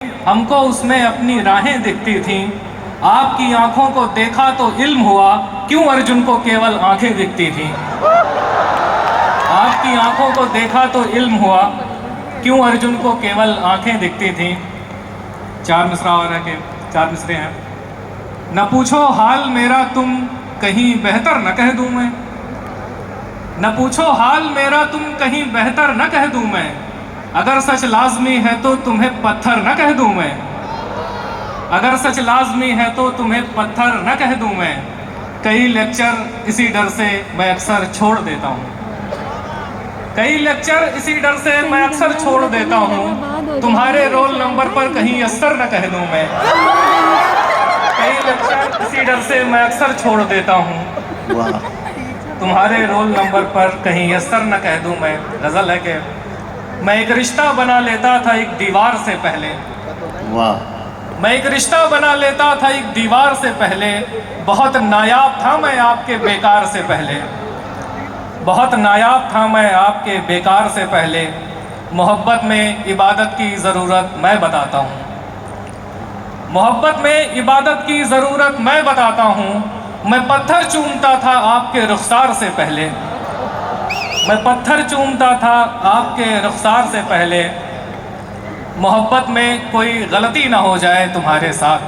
हमको उसमें अपनी राहें दिखती थीं। आपकी आंखों को देखा तो इल्म हुआ, क्यों अर्जुन को केवल आंखें दिखती थीं। आपकी आंखों को देखा तो इल्म हुआ, क्यों अर्जुन को केवल आंखें दिखती थीं। चार मिसरा और है के 4 मिसरे हैं। न पूछो हाल मेरा तुम कहीं बेहतर न कह दूं मैं। न पूछो हाल मेरा तुम कहीं बेहतर न कह दूं मैं। अगर सच लाजमी है तो तुम्हें पत्थर न कह दूं मैं। अगर सच लाजमी है तो तुम्हें पत्थर न कह दूं मैं। कई लेक्चर इसी डर से मैं अक्सर छोड़ देता हूँ। कई लेक्चर इसी डर से मैं अक्सर छोड़ देता हूँ। तुम्हारे रोल नंबर पर कहीं अस्तर न कह दूं मैं। कई लेक्चर इसी डर से मैं अक्सर छोड़ देता हूँ। तुम्हारे रोल नंबर पर कहीं अस्तर न कह दूं मैं। गजल है कि मैं एक रिश्ता बना लेता था एक दीवार से पहले। मैं एक रिश्ता बना लेता था एक दीवार से पहले। बहुत नायाब था मैं आपके बेकार से पहले। बहुत नायाब था मैं आपके बेकार से पहले। मोहब्बत में इबादत की ज़रूरत मैं बताता हूँ। मोहब्बत में इबादत की ज़रूरत मैं बताता हूँ। मैं पत्थर चूमता था आपके रुखसार से पहले। मैं पत्थर चूमता था आपके रुखसार से पहले। मोहब्बत में कोई गलती ना हो जाए तुम्हारे साथ।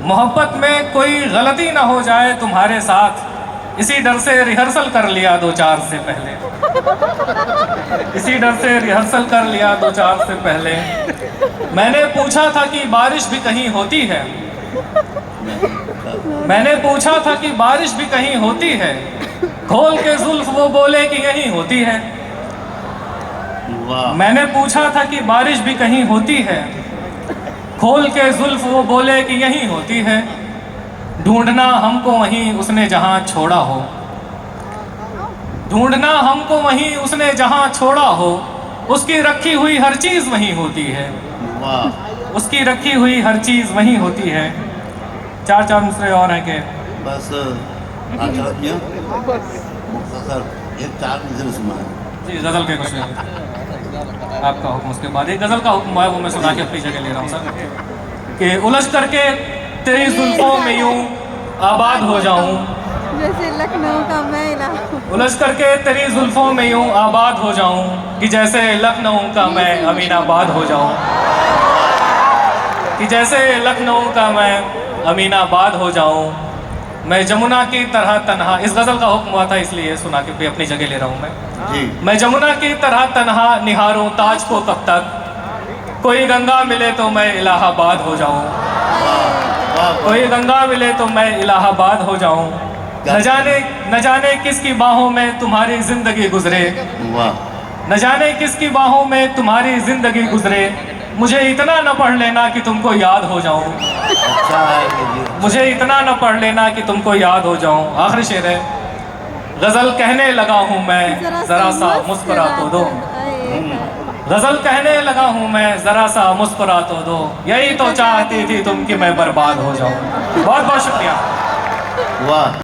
मोहब्बत में कोई गलती ना हो जाए तुम्हारे साथ। इसी डर से रिहर्सल कर लिया 2-4 से पहले। इसी डर से रिहर्सल कर लिया 2-4 से पहले। मैंने पूछा था कि बारिश भी कहीं होती है। मैंने पूछा था कि बारिश भी कहीं होती है। खोल के जुल्फ वो बोले कि यहीं होती है। मैंने पूछा था कि बारिश भी कहीं होती है। खोल के जुल्फ वो बोले कि यहीं होती है। ढूंढना हमको वहीं उसने जहां छोड़ा हो। ढूंढना हमको वहीं उसने जहां छोड़ा हो। उसकी रखी हुई हर चीज वहीं होती है। उसकी रखी हुई हर चीज वहीं होती है। 4 मिसरे और हैं कि बस एक 4 मिसरे सुना जी गज़ल के कुछ आपका हुक्म। उसके बाद एक गज़ल का हुक्म है, वो मैं सुना के अपनी जगह ले रहा हूँ सर। कि उलझ करके तेरी जुल्फों में यूं आबाद हो जाऊं। जैसे लखनऊ का मैं उलझ करके तेरी जुल्फों में यूं आबाद हो जाऊं। कि जैसे लखनऊ का मैं अमीनाबाद हो जाऊं। कि जैसे लखनऊ का मैं अमीनाबाद हो जाऊं। मैं जमुना की तरह तन्हा, इस गज़ल का हुक्म हुआ था इसलिए सुना के अपनी जगह ले रहा हूँ मैं। मैं जमुना की तरह तन्हा निहारूं ताज को कब तक। कोई गंगा मिले तो मैं इलाहाबाद हो जाऊं। कोई गंगा मिले तो मैं इलाहाबाद हो जाऊं। न जाने किसकी बाहों में तुम्हारी जिंदगी गुजरे। न जाने किसकी बाहों में तुम्हारी जिंदगी गुजरे। मुझे इतना न पढ़ लेना कि तुमको याद हो जाऊं। मुझे इतना न पढ़ लेना कि तुमको याद हो जाऊं। आखिरी शेर है। गजल कहने लगा हूं मैं जरा सा मुस्कुरा तो दो। गजल कहने लगा हूं मैं जरा सा मुस्कुरा तो दो। यही तो चाहती थी तुम कि मैं बर्बाद हो जाऊं। बहुत बहुत शुक्रिया।